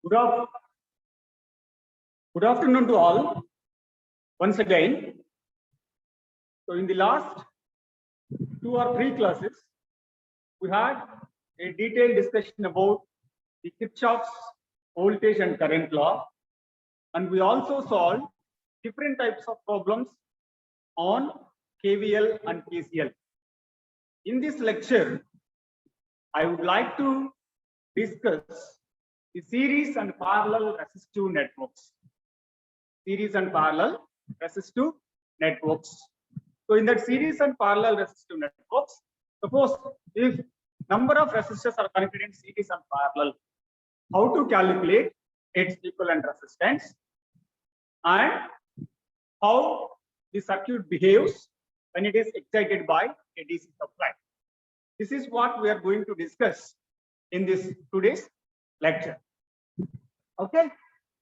Good, af- good afternoon to all once again. So in the last 2 or 3 classes, we had a detailed discussion about the Kirchhoff's voltage and current law, and we also solved different types of problems on KVL and KCL. In this lecture, I would like to discuss the series and parallel resistive networks. Series and parallel resistive networks. So in that series and parallel resistive networks, suppose if number of resistors are connected in series and parallel, how to calculate its equivalent resistance and how the circuit behaves when it is excited by a DC supply. This is what we are going to discuss in this today's lecture. Okay,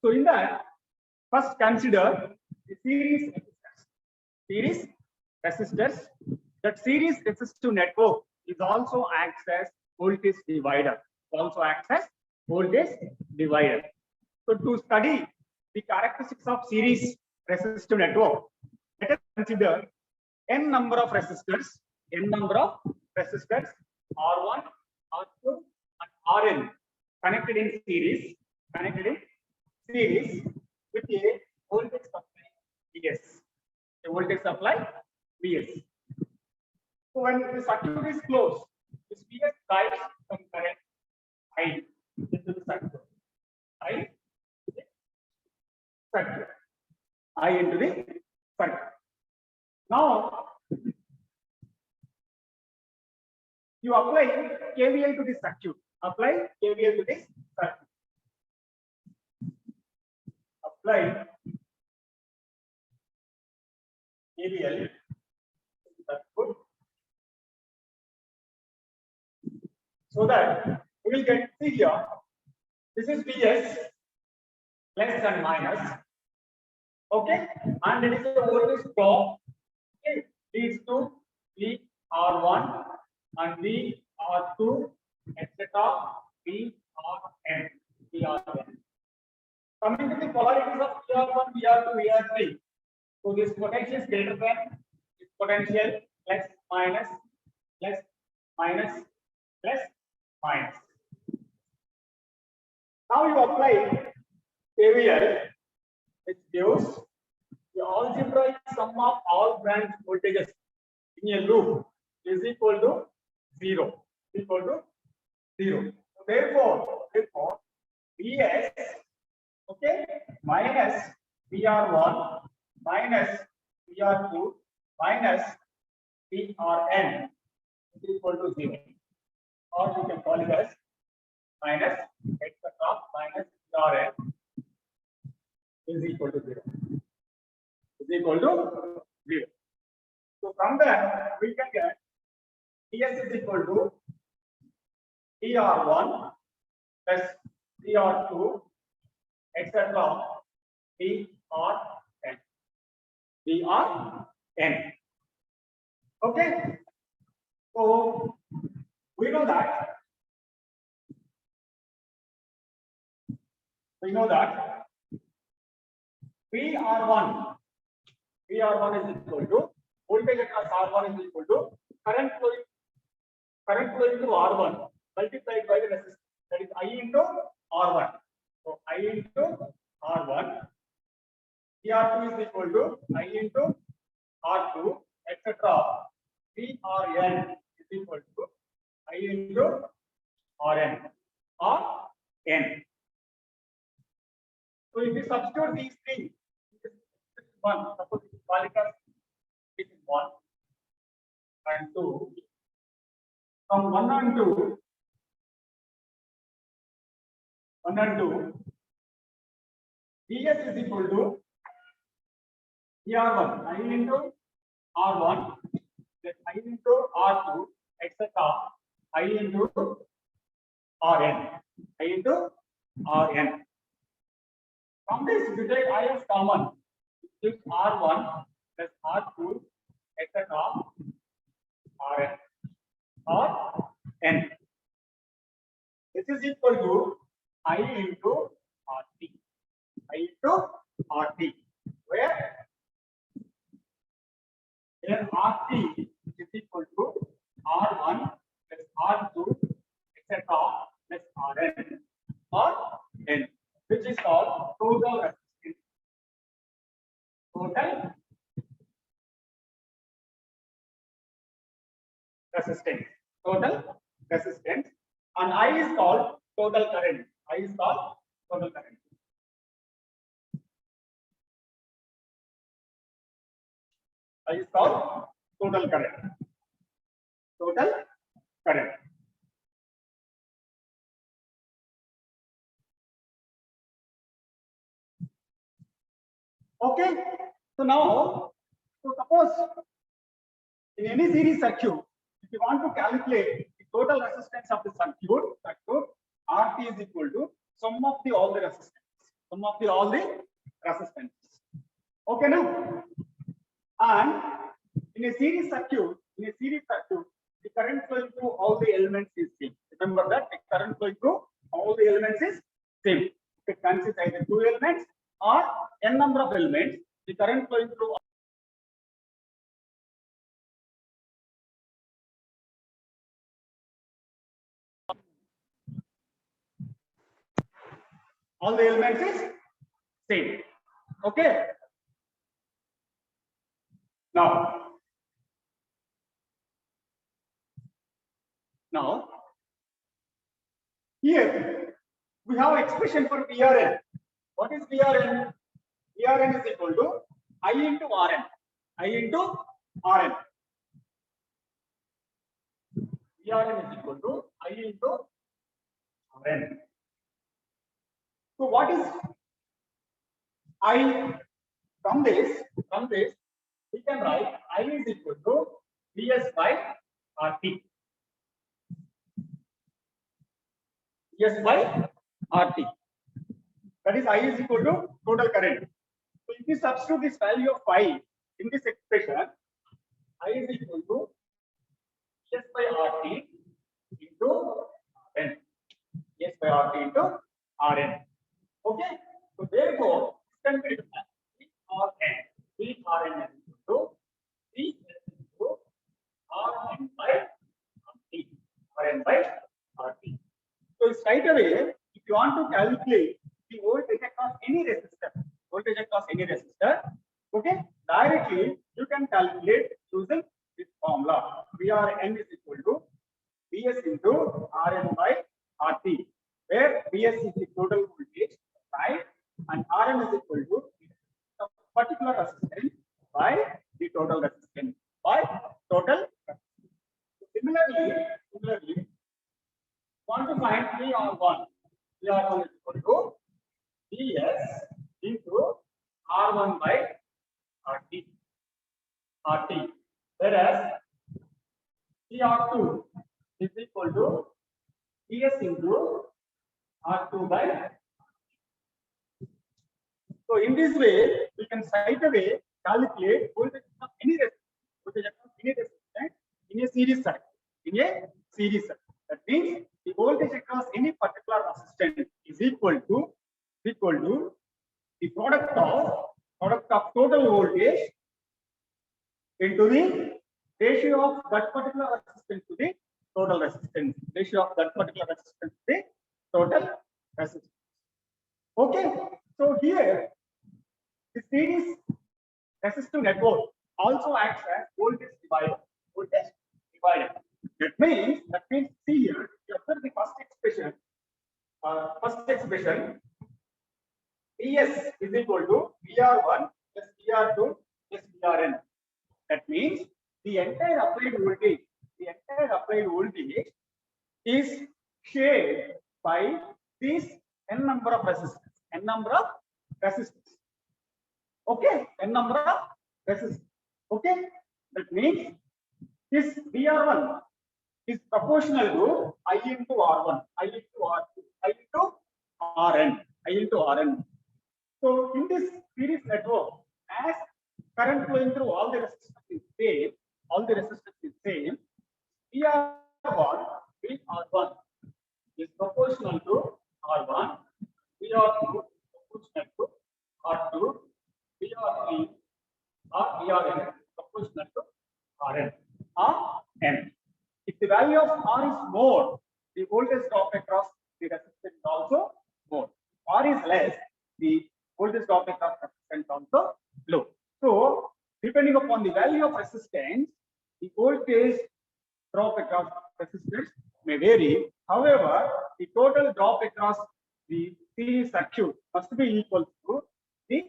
so in that, first consider the series resistors. Series resistors. That series resistive network is also acts as voltage divider. Also acts as voltage divider. So to study the characteristics of series resistive network, let us consider n number of resistors. N number of resistors R1, R2, and Rn connected in series. Connected in series with a voltage supply Vs. A voltage supply Vs. So when the circuit is closed, this Vs drives some current I into the circuit. I circuit. I into the circuit. Now you apply KVL to this circuit. Apply KVL to this circuit. Apply KVL to the circuit. So that we will get, see here, this is Vs plus and minus. Okay, and it is a voltage drop. Okay, leads to VR1 and VR2, etc. VRN. Coming to the polarities of VR1, VR2, VR3. So this potential is greater than this potential plus minus plus minus plus minus. Now you apply KVL, which gives the algebraic sum of all branch voltages in a loop is equal to 0. Equal to 0. So therefore, Vs, okay, minus VR1 minus VR2 minus VRN is equal to 0. Or you can call it as minus etc. minus VRN is equal to 0. Is equal to 0. So from there we can get Vs is equal to VR1 plus VR2 etc. VRN. VRN. Okay. So we know that VR1 is equal to voltage across R1 is equal to current flowing to R1 multiplied by the resistance, that is I into R1. So I into R1, VR2 is equal to I into R2, etc. VRN is equal to I into Rn or N. So if we substitute these three, this is 1, suppose we call it as this is 1 and 2. From 1 and 2, Vs is equal to VR1, I into R1, then I into R2, etc. I into Rn. I into Rn. From this, we take I as common, it gives R1 plus R2, etc. Rn or N. This is equal to I into RT. I into RT. Where RT is equal to R1 plus R2 etc. plus Rn or N, which is called total resistance. Total resistance. Total resistance. And I is called total current. I is called total current. I is called total current. Total current. Okay. So now, so suppose in any series circuit, if you want to calculate the total resistance of the circuit, RT is equal to sum of the all the resistance. Sum of the all the resistance. Okay now. And in a series circuit, the current flowing through all the elements is same. Remember that the current flowing through all the elements is same. It consists either 2 elements or n number of elements. The current flowing through all the elements is same. Okay. Now, here we have expression for VRN. What is VRN? VRN is equal to I into Rn. I into Rn. VRN is equal to I into Rn. So what is I? From this, we can write I is equal to Vs by RT. Vs by RT. That is I is equal to total current. So if you substitute this value of phi in this expression, I is equal to Vs by RT into Rn. Vs by RT into Rn. Okay. So therefore, this can be written as Vrn is equal to Vs into Rn by RT. Rn by RT. So straight away, if you want to calculate the voltage across any resistor, okay, directly you can calculate using this formula. Vrn is equal to Vs into Rn by RT, where Vs is the total voltage, right, and Rn is equal to the particular resistance by the total resistance by total. Similarly, want to find VR1. VR1 is equal to Vs into R1 by RT. Whereas VR2 is equal to Vs into R2 by. So in this way, we can straight away calculate voltage of any resistance in a series circuit. That means the voltage across any particular resistance is equal to the product of total voltage into the ratio of that particular resistance to the total resistance. Ratio of that particular resistance to the total resistance. Okay. So here, the series resistive network also acts as voltage divider. That means see here, after the first expression, Vs is equal to VR1 plus VR2 plus VRn. That means the entire applied voltage is shared by these n number of resistors. Okay, n number of resistors. Okay, that means this VR1 is proportional to I into R1, I into R2, I into Rn. So in this series network, as current flowing through all the resistors is same, VR1 is proportional to R1, VR2 R is more, the voltage drop across the resistance is also more. R is less, the voltage drop across resistance also low. So depending upon the value of resistance, the voltage drop across resistance may vary. However, the total drop across the series circuit must be equal to the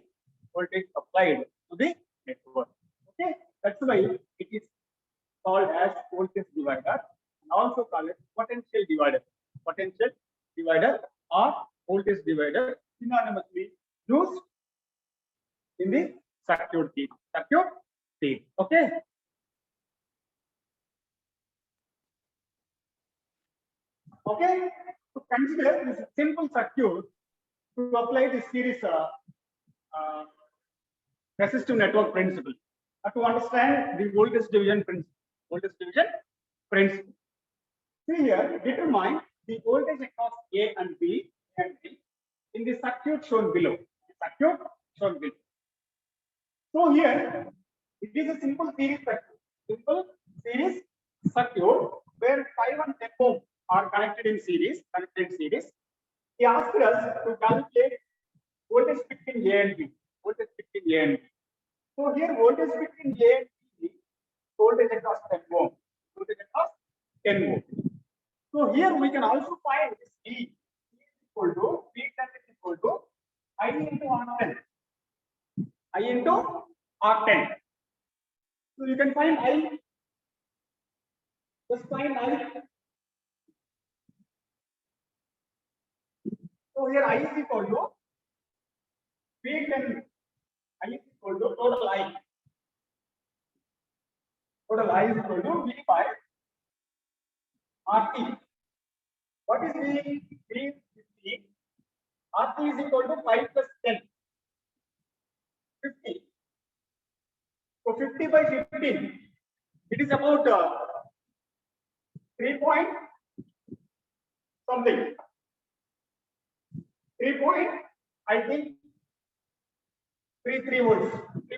voltage applied to the network. Okay, that's why it is called as voltage divider and also called it potential divider. Potential divider or voltage divider synonymously used in the circuit theory. Circuit theory. Okay. Okay. To consider this simple circuit to apply the series resistive network principle. To understand the voltage division principle. Voltage division principle. See here, determine the voltage across A and B in the circuit shown below. The circuit shown below. So here, it is a simple series circuit. Simple series circuit where 5 and 10 ohm are connected in series. He asked us to calculate voltage between A and B. Voltage between A and B. So here, voltage between A and B, voltage across 10 ohm. Voltage across 10 ohm. So here we can also find this E is equal to V10 is equal to I into R10. I into R10. So you can find I. Just find I. So here I is equal to V10. I is equal to total I. Total I is equal to V by RT. What is V? V is 50. RT is equal to 5 plus 10. 50. So 50 by 15. It is about 3 point something. 3 point, I think 33 volts.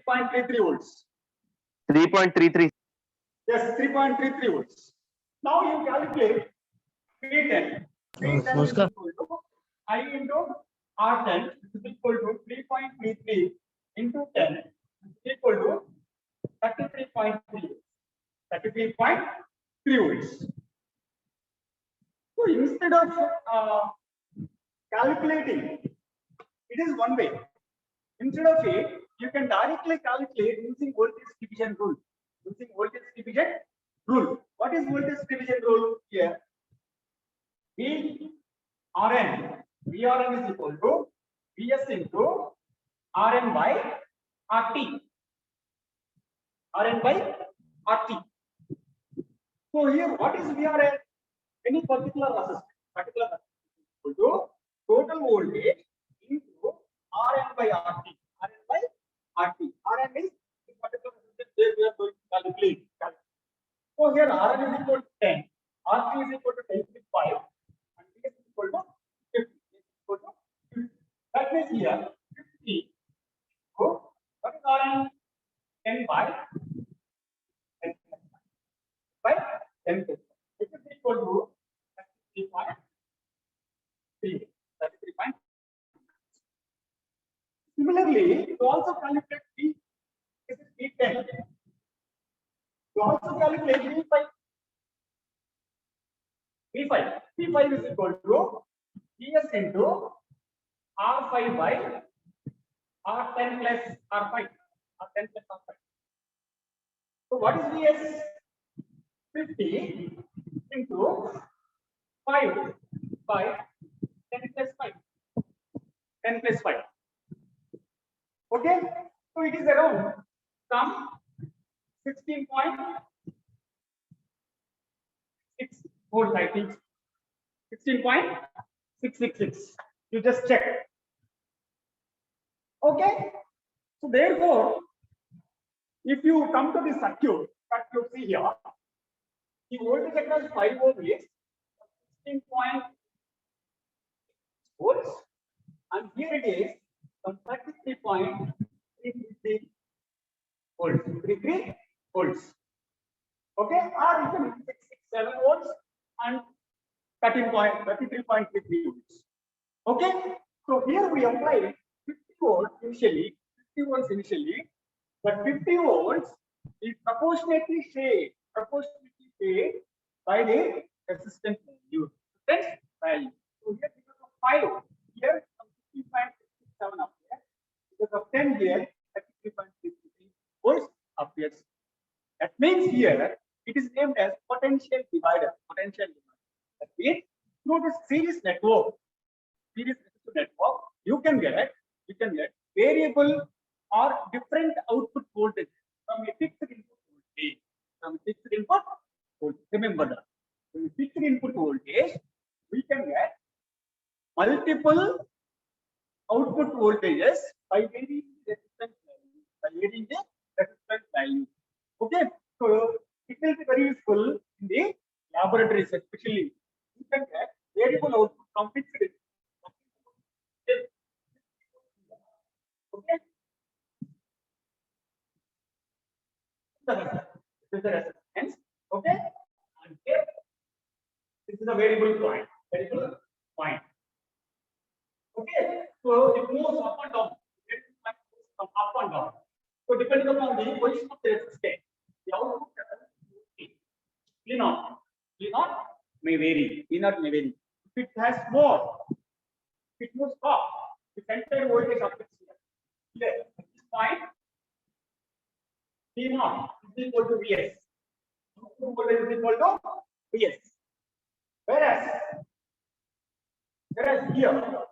3.33 volts. 3.33. Yes, 3.33 volts. Now you calculate V10. V10 is equal to I into R10 is equal to 3.33 into 10 is equal to 33.3. 33.3 volts. So instead of calculating, it is one way. Instead of it, you can directly calculate using voltage division rule. Using voltage division rule. What is voltage division rule here? VRN is equal to Vs into Rn by RT. Rn by RT. So here, what is VRN? Any particular resistance. Equal to total voltage into Rn by RT. Rn by RT. Rn is this particular resistance where we are going to calculate. So here Rn is equal to 10, RT is equal to 10.5, and Vs is equal to 50. That means here 50. So what is Rn? 10 by 10 by 10. This is equal to 33.3. 33. Similarly, to also calculate V, this is V10. To also calculate V5. V5 is equal to Vs into R5 by R10 plus R5. R10 plus R5. So what is Vs? 50 into 5 by 10 plus 5. 10 plus 5. Okay, so it is around some 16.6 volts, I think. 16.666. You just check. Okay, so therefore, if you come to the circuit see here, the voltage across 5 ohm is 16.6 volts, and here it is from 33.33 volts. 33 volts. Okay, or you can 667 volts, and 33.33 units. Okay, so here we apply 50 volts initially, 50 volts initially, but 50 volts is proportionately shaped by the resistance value. So here because of 5, here 50.67 appears. Because of 10 here, 33.63 volts appears. That means here it is named as potential divider. That means through the series network, you can get variable or different output voltage from a fixed input voltage. Remember that. From a fixed input voltage, we can get multiple output voltages by varying the resistance value. Okay, so it will be very useful in the laboratories, especially. You can get variable output from fixed input. Okay. This is the resistance. Okay. And here, this is a variable point. Okay. So it moves up and down. From up and down. So depending upon the position of the resistance, the output V0 may vary. V0 may vary. If it has more, it moves up. The center voltage of it here. At this point, V0 is equal to Vs. Output voltage is equal to Vs. Whereas here,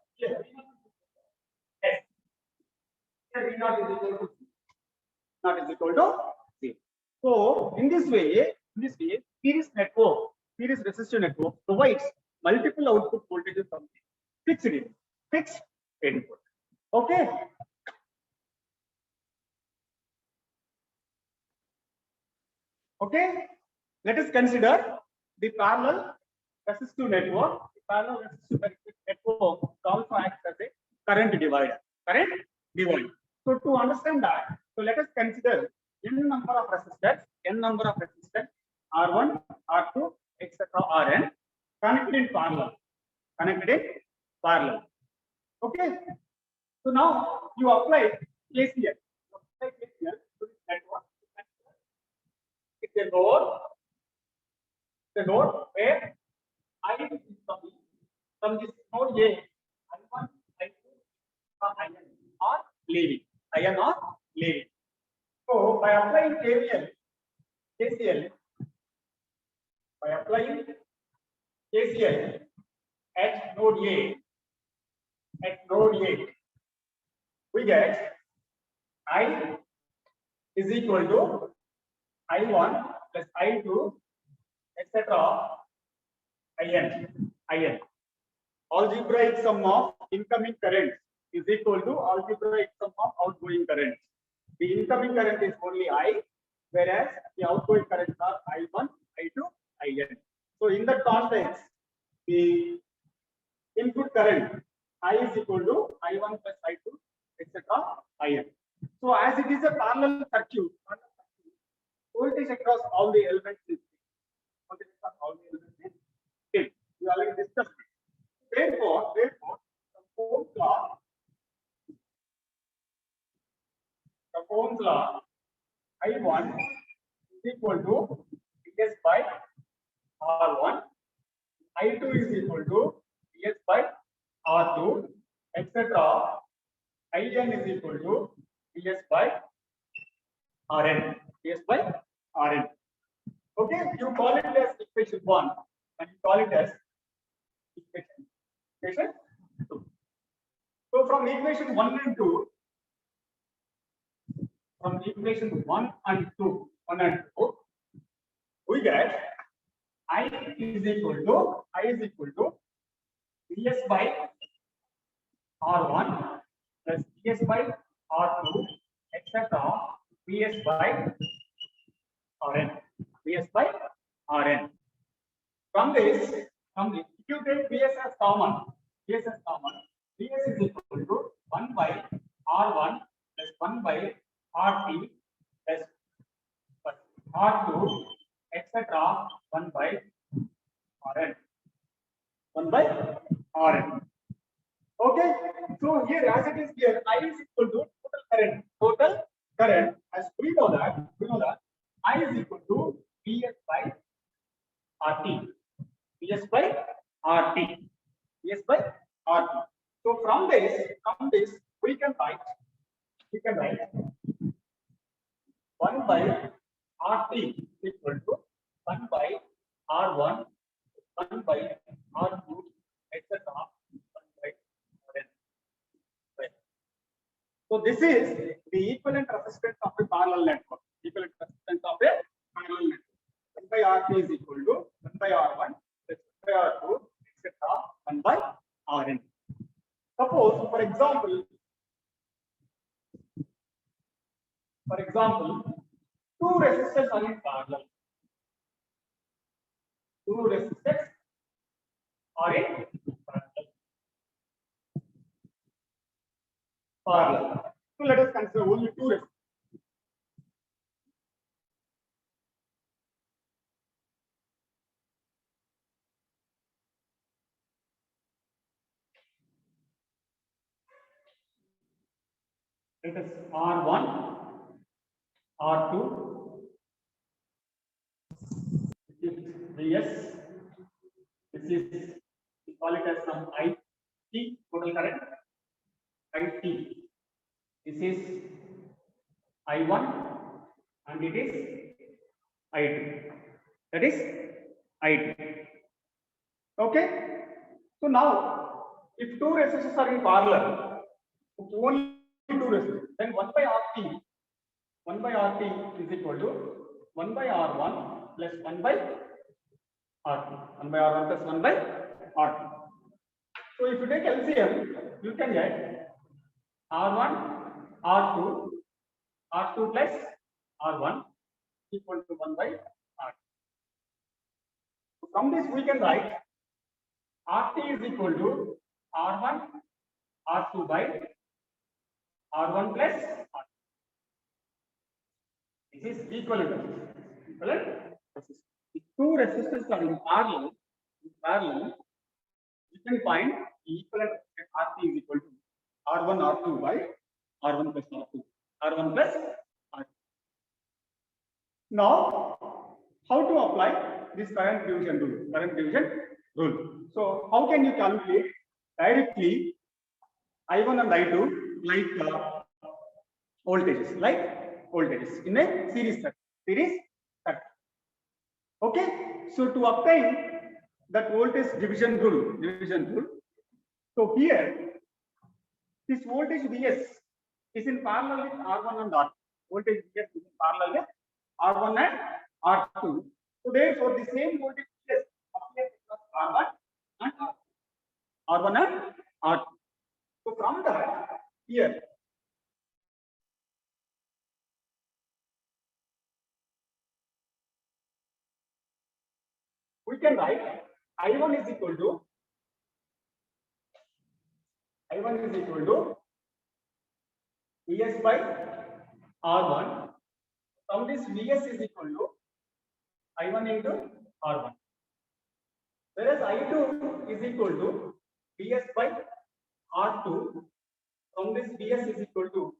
V0 is equal to C. So in this way, series resistor network provides multiple output voltages from fixed input. Okay. Okay. Let us consider the parallel resistive network. The parallel resistive network also acts as a current divider. So to understand that, so let us consider n number of resistors, R1, R2, etc. Rn connected in parallel. Okay. So now you apply KCL. To this network. It's a node where I is from this node A, I1, I2, IN are leaving. So by applying KCL at node A, we get I is equal to I1 plus I2, etc. IN. Algebraic sum of incoming current is equal to algebraic sum of outgoing current. The incoming current is only I, whereas the outgoing currents are I1, I2, IN. So in that context, the input current I is equal to I1 plus I2, etc. IN. So as it is a parallel circuit, voltage across all the elements is we already discussed it. Therefore, the Ohm's law, I1 is equal to Vs by R1, I2 is equal to Vs by R2, etc. IN is equal to Vs by Rn. Okay, you call it as equation 1 and you call it as equation 2. So from equation 1 and 2, we get I is equal to Vs by R1 plus Vs by R2, etc. Vs by Rn. From this, if you take Vs as common, Vs is equal to 1 by R1 plus 1 by RT plus R2, etc. 1 by Rn. 1 by Rn. Okay. So here, as it is here, I is equal to total current. Total current, as we know that I is equal to Vs by RT. Vs by RT. Vs by RT. So from this we can write 1 by RT equal to 1 by R1, 1 by R2, etc. 1 by Rn. Right. So this is the equivalent resistance of a parallel network. Equivalent resistance of a parallel network. 1 by RT is equal to 1 by R1 plus 1 by R2, etc. 1 by Rn. Suppose, for example, two resistors are in parallel. Two resistors are in parallel. So let us consider only two resistors. It is R1, R2, this is Vs, this is, we call it as some IT, total current, IT. This is I1 and it is I2. That is I2. Okay. So now, if two resistors are in parallel, only two resistors, then 1 by RT is equal to 1 by R1 plus 1 by R2. 1 by R1 plus 1 by R2. So if you take LCM, you can get R1, R2, R2 plus R1 equal to 1 by R2. So from this we can write RT is equal to R1, R2 by R1 plus R2. This is equivalent resistance. If two resistors are in parallel, you can find the equivalent RT is equal to R1, R2 by R1 plus R2. R1 plus R2. Now, how to apply this current division rule? So, how can you calculate directly I1 and I2 like voltages in a series circuit? Okay. So, to obtain that voltage division rule. So here, this voltage Vs is in parallel with R1 and R2. Voltage Vs is in parallel with R1 and R2. So therefore, the same voltage Vs appears across R1 and R2. R1 and R2. So from that, here, we can write I1 is equal to Vs by R1. From this Vs is equal to I1 into R1. Whereas I2 is equal to Vs by R2. From this Vs is equal to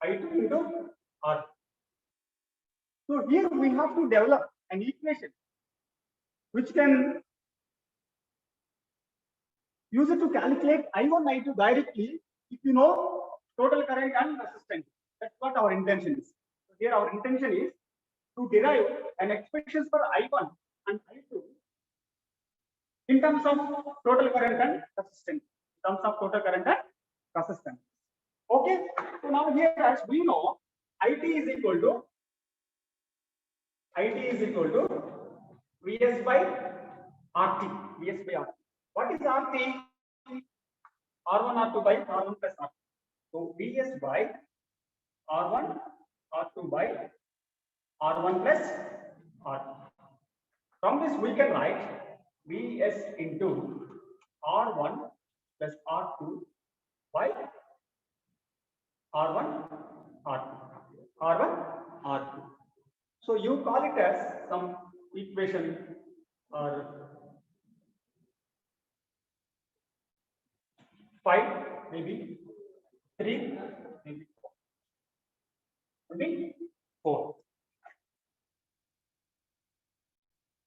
I2 into R2. So here we have to develop an equation which can use it to calculate I1, I2 directly if you know total current and resistance. That's what our intention is. So here our intention is to derive an expression for I1 and I2 in terms of total current and resistance. Okay. So now here, as we know, IT is equal to Vs by RT. What is RT? R1, R2 by R1 plus R2. So Vs by R1, R2 by R1 plus R2. From this we can write Vs into R1 plus R2 by R1, R2. So you call it as some equation or 5, maybe 3, maybe 4. Maybe 4.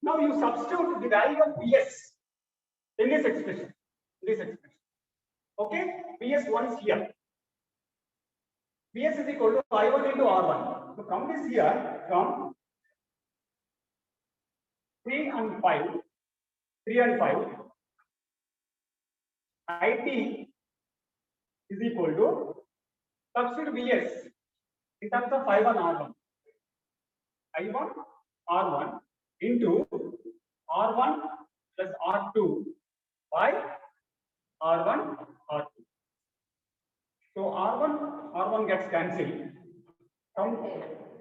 Now you substitute the value of Vs in this expression. Okay, Vs1 is here. Vs is equal to I1 into R1. So from this here, from 3 and 5, IT is equal to substitute Vs in terms of I1 R1. I1 R1 into R1 plus R2 by R1 R2. So R1 gets cancelled. From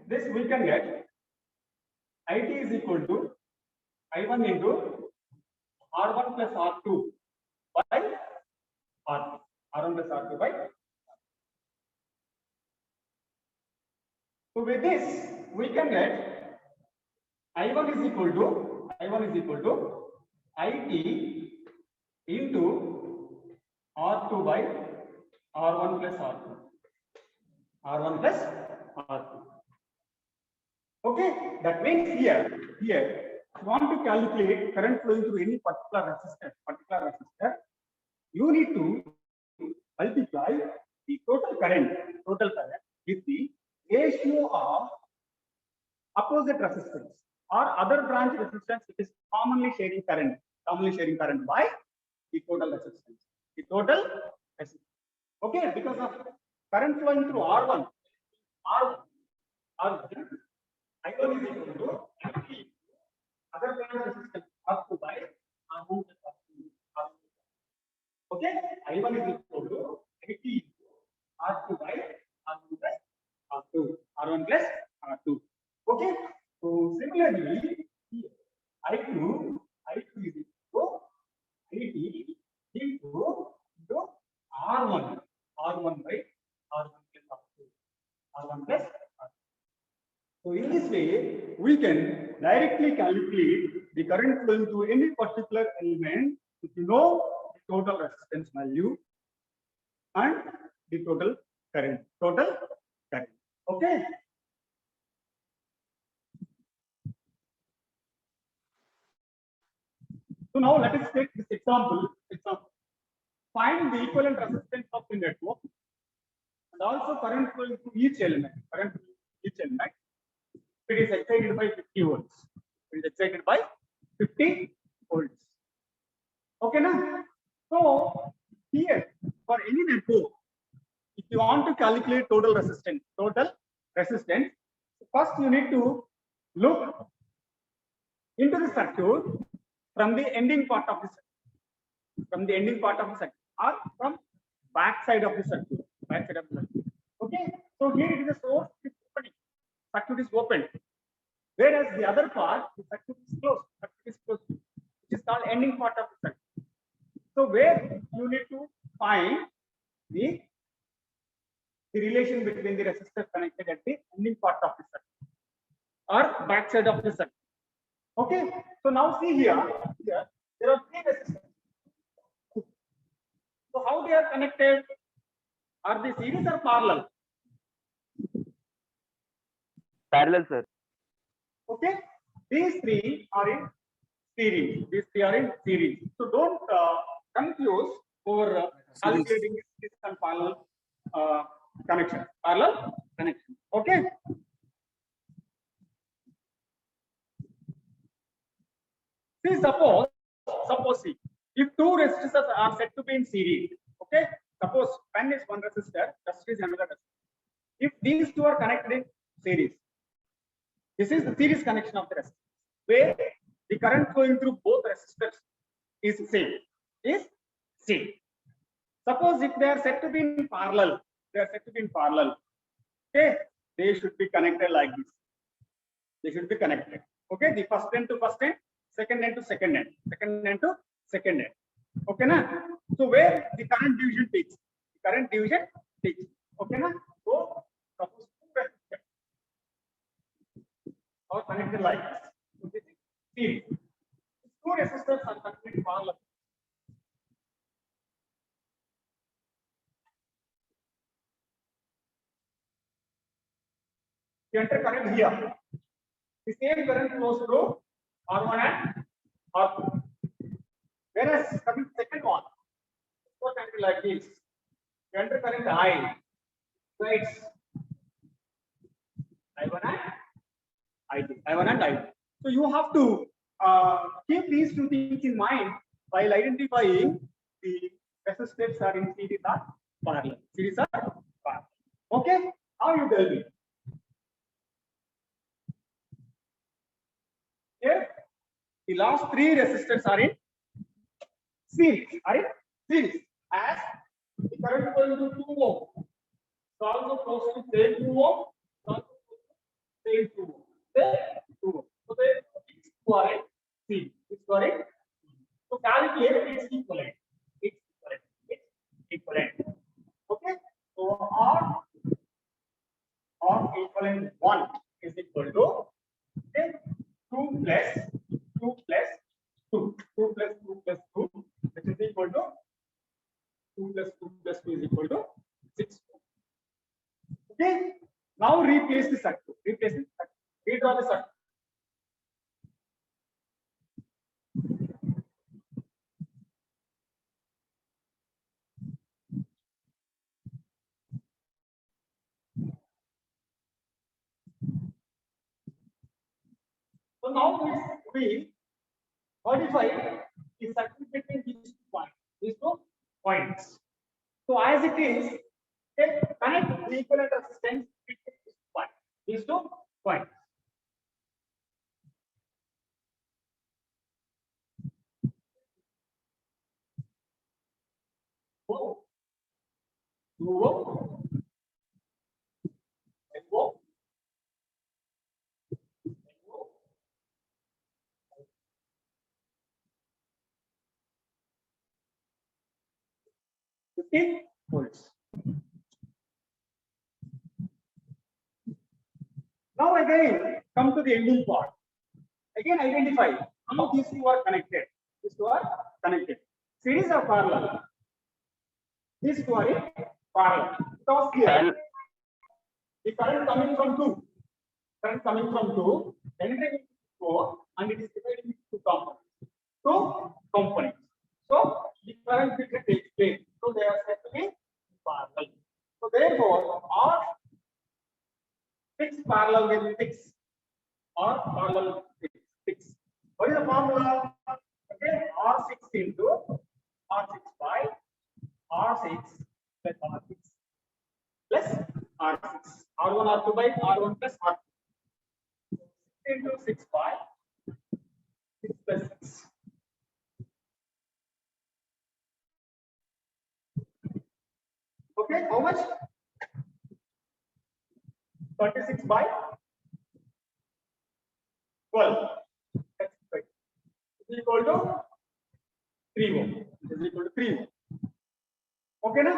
this we can get IT is equal to I1 into R1 plus R2 by R2. R1 plus R2 by R2. So with this we can get I1 is equal to IT into R2 by R1 plus R2. R1 plus R2. Okay, that means here if you want to calculate current flowing through any particular resistor, you need to multiply the total current with the ratio of opposite resistance or other branch resistance which is commonly sharing current by the total resistance. Okay, because of current flowing through R1, I1 is equal to other branch resistance R2 by R1 plus R2. Okay, I1 is equal to IT R2 by R1 plus R2. Okay, so similarly, I2 is equal to IT into R1 by R1 plus R2. So in this way, we can directly calculate the current flowing through any particular element if you know the total resistance value and the total current. Okay. So now let us take this example. Find the equivalent resistance of the network and also current flowing through each element. It is excited by 50 volts. Okay, now. So here for any network, if you want to calculate total resistance, first you need to look into the circuit from the ending part of the circuit, or from back side of the circuit. Okay, so here it is a source, circuit is open, whereas the other part, the circuit is closed, which is called ending part of the circuit. So where you need to find the relation between the resistor connected at the ending part of the circuit or back side of the circuit. Okay, so now see here there are 3 resistors. So how they are connected? Are they series or parallel? Parallel, sir. Okay, these 3 are in series. So don't confuse over calculating this and parallel connection. Okay. See, suppose see, if 2 resistors are said to be in series, okay, suppose pen is one resistor, resistor is another resistor. If these 2 are connected in series, this is the series connection of the resistor, where the current flowing through both resistors is same. Suppose if they are said to be in parallel, okay, they should be connected like this. Okay, the first end to first end, second end to second end, okay na? So where the current division takes, okay na? So suppose 2 resistors are connected like this. Series. 2 resistors are connected in parallel. You enter current here. The same current flows through R1 and R2. Whereas coming to second one, what enter like this? You enter current I. Right. I1 and I2. I1 and I2. So you have to keep these two things in mind while identifying the resistors are in series or parallel. Series or parallel. Okay? Now you tell me. Here, the last three resistors are in series. Are in series. As the current going to 2 ohm. So also close to same 2 ohm. Also same 2 ohm. Same 2 ohm. So they are in series. It's correct. So calculate its equivalent. It's equivalent. It's equivalent. Okay. So R equivalent 1 is equal to okay, 2 plus 2 plus 2. 2 plus 2 plus 2, which is equal to 2 plus 2 plus 2 is equal to 6. Okay. Now replace the circuit. Replace the circuit. Redraw the circuit. So now we modify the circuit between these 2 points. These 2 points. So as it is, okay, connect the equivalent resistance between these 2 points. These 2 points. Oh, 2 ohm, 10 ohm, 15 volts. Now again come to the ending part. Again identify how these two are connected. These two are connected. Series or parallel? These two are in parallel. Because here the current coming from 2. Current coming from 2, entering into 4, and it is divided into 2 components. 2 components. So the current will take place. So they are said to be parallel. So therefore, R 6 parallel with 6 or parallel with 6. What is the formula? Again, R6 into R6 by R6 plus R6 plus R6. R1 R2 by R1 plus R2. 6 into 6 by 6 plus 6. Okay, how much? 36 by 12. That's right. Is equal to 3 ohm. Is equal to 3 ohm. Okay, now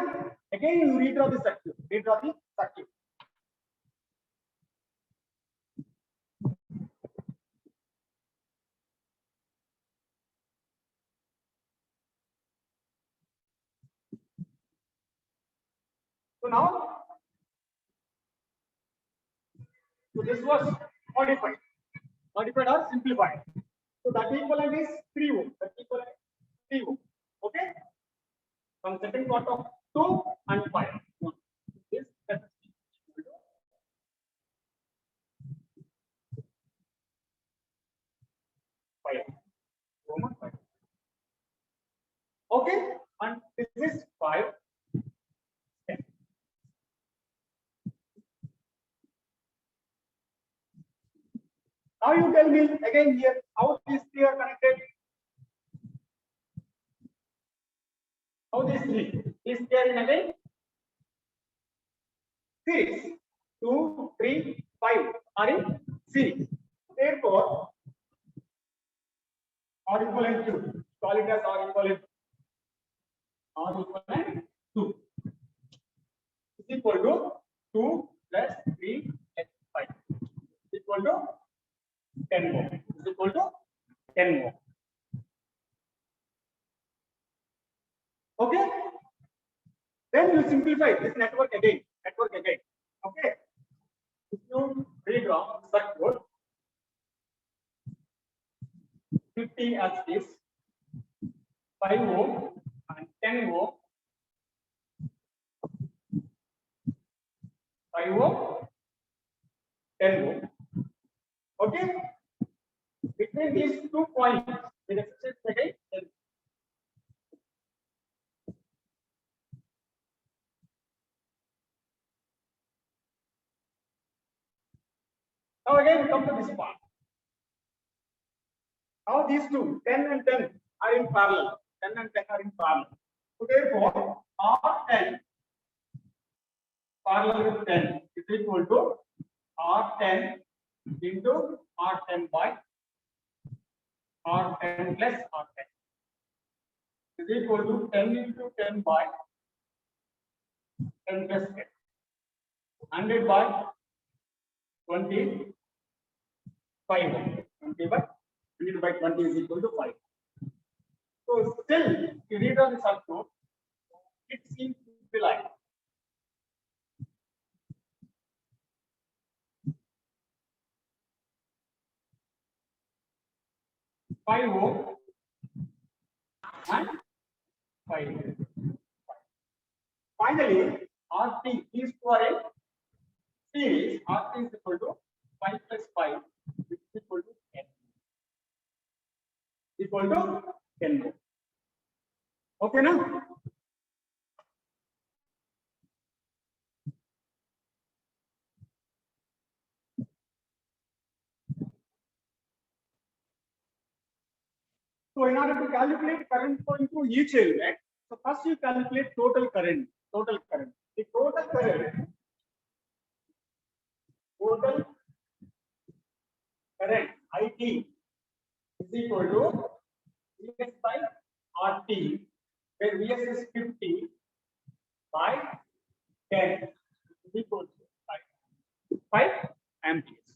again you redraw the circuit. Redraw the circuit. So now, so this was modified or simplified. So that equivalent is 3 ohm. That equivalent is 3 ohm. Okay. From second part of 2 and 5. This that is equal to 5. Ohm and 5. Okay. And this is 5. 10. Now you tell me again here how these three are connected. How these three? These three are in again series. 2, 3, 5 are in series. Therefore, R equivalent 2. Call it as R equivalent 2 is equal to 2 plus 3 plus 5 is equal to 10 ohm. Is equal to 10 ohm. Okay. Then you simplify this network again. Okay. If you redraw circuit 50 as this, 5 ohm and 10 ohm, 5 ohm, 10 ohm. Okay, between these 2 points, the resistance again 10. Now again come to this part. Now these two, 10 and 10 are in parallel. 10 and 10 are in parallel. So therefore, R10 parallel with 10 is equal to R10 into R10 by R10 plus R10 is equal to 10 into 10 by 10 plus 10. 100 by 20, 5. 20 by 100 by 20 is equal to 5. So still, if you read on the circuit, it seems to be like 5 ohm and 5 ohm. Finally, RT, these two are in series. RT is equal to 5 plus 5, which is equal to 10. Equal to 10 ohm. Okay, now? So in order to calculate current flowing through each element, so first you calculate total current. Total current. The total current IT is equal to Vs by RT, where Vs is 50 by 10 is equal to 5 amperes.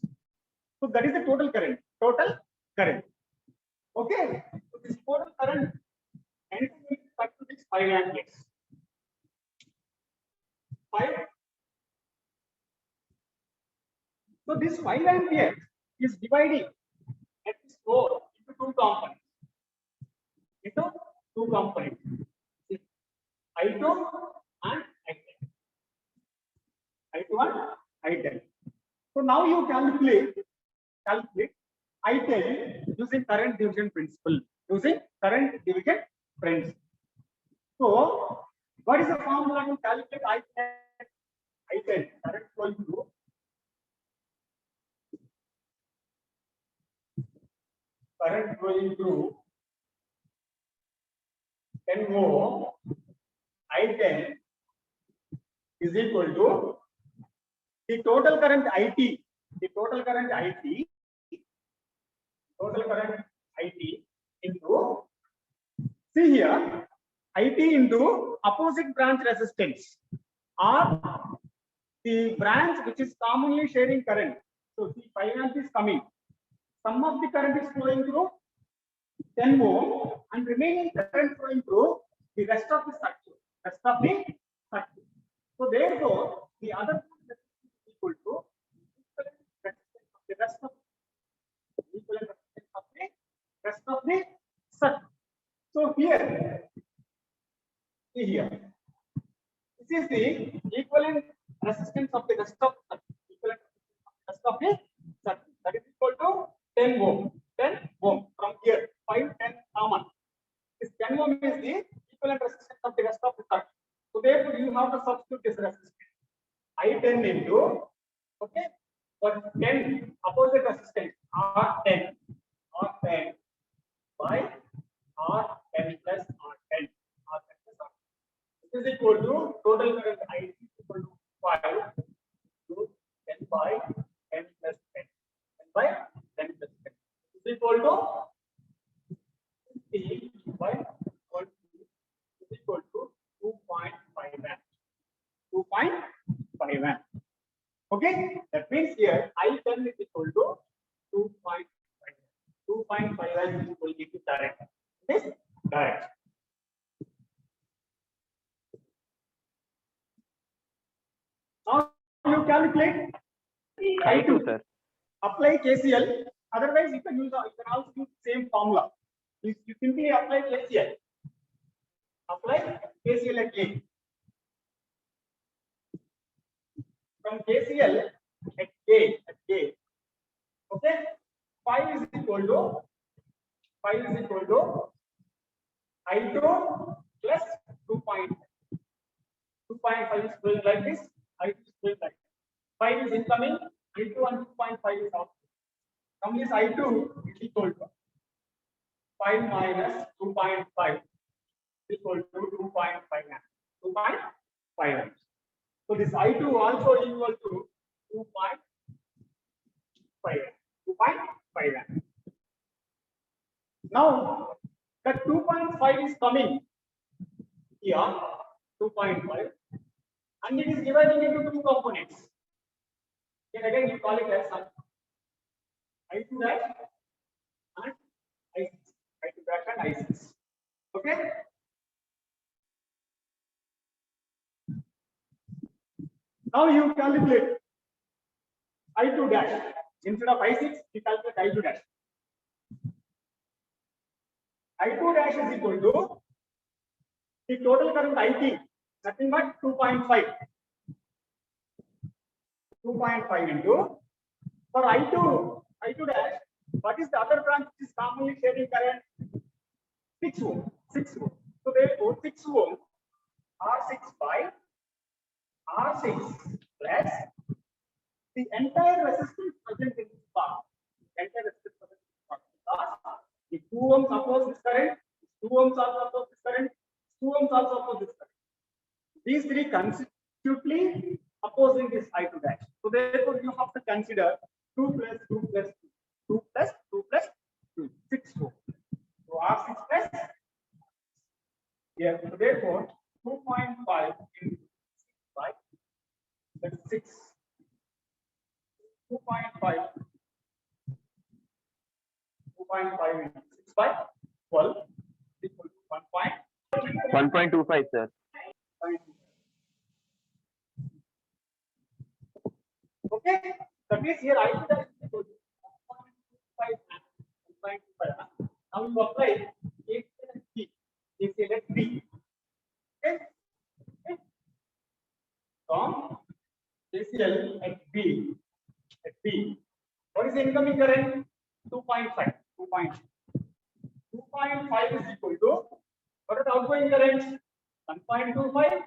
So that is the total current. Total current. Okay. So this total current anything with respect to this 5 amperes. 5. So this 5 amperes is dividing at this core into 2 components. I2 and I10. I2 and I10. So now you calculate I10 using current division principle. So what is the formula to calculate I10? Current flowing through. Current flowing through 10 ohm I10 is equal to the total current IT. Total current IT into, see here, IT into opposite branch resistance or the branch which is commonly sharing current. So the 5 amp is coming. Some of the current is flowing through 10 ohm and remaining current flowing through the rest of the circuit. So therefore, the other resistance is equal to the rest of the circuit. So here, see here, this is the equivalent resistance of the rest of the circuit. That is equal to 10 ohm. 10 ohm from here, 5, 10 common. This 10 ohm is the equivalent resistance of the rest of the circuit. So therefore, you have to substitute this resistance. I10 into, okay, but 10 opposite resistance R10 by R10 plus R10. This is equal to total current I is equal to 5 to 10 by 10 plus 10. 10 by 10 plus 10. This is equal to 50 by 40 is equal to 2.5 amp. 2.5 amp. Okay, that means here I10 is equal to 2.5. 2.5 amp is equal to direct. This direct. Now you calculate apply KCL. Otherwise, you can also use same formula. You simply apply KCL. Apply KCL at A. From KCL at A, okay, 5 is equal to I2 plus 2.5. 2.5 is going like this, I2 is going like this. 5 is incoming, I2 and 2.5 is out. From this I2 is equal to 5 minus 2.5 equal to 2.5. 2.5. So this I2 also equal to 2.5. 2.5. Now that 2.5 is coming here, 2.5, and it is dividing into two components. Then again you call it as I2 dash and I6. I2 dash and I6. Okay. Now you calculate I2 dash. Instead of I6, you calculate I2 dash. I2 dash is equal to the total current IT, nothing but 2.5. 2.5 into, for I2 dash, what is the other branch which is commonly sharing current? 6 ohm. 6 ohm. So therefore 6 ohm R6 by R6 plus the entire resistance present in this part. Entire resistance present in this part. Because the 2 ohms oppose this current, 2 ohms also oppose this current, 2 ohms also oppose this current. These three constitutively opposing this I2 dash. So therefore you have to consider 2 plus 2 plus 2. 2 plus 2 plus 2. 6 ohm. So R6 plus here. So therefore 2.5 into 6 by that's 6. 2.5 into 6 by 12 equal to 1.25, sir. Okay, that means here I2 dash is equal to 1.25. Now you apply KCL at B. KCL at B. Okay. From KCL at B. What is the incoming current? 2.5. 2.5 is equal to what is the outgoing current? 1.25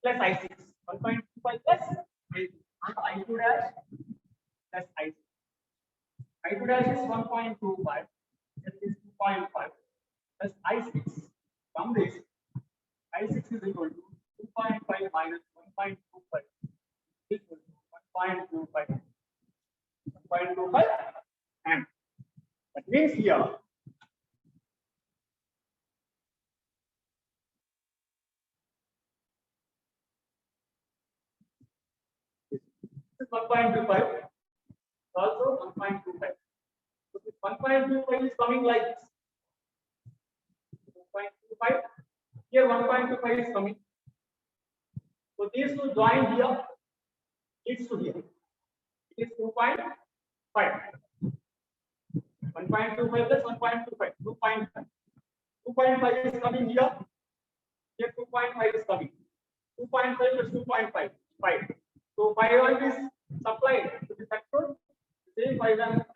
plus I6. 1.25 plus I6. And I2 dash plus I6. I2 dash is 1.25. That is 2.5 plus I6. From this, I6 is equal to 2.5 minus 1.25 equal to 1.25. 1.25 and that means here this is 1.25, also 1.25. So this 1.25 is coming like this. 1.25 here 1.25 is coming. So these two join here leads to here. It is 2.5. 1.25 plus 1.25. 2.5. 2.5 is coming here. Here 2.5 is coming. 2.5 plus 2.5. 5. So 5 volt is supplied to the circuit. Same 5 amp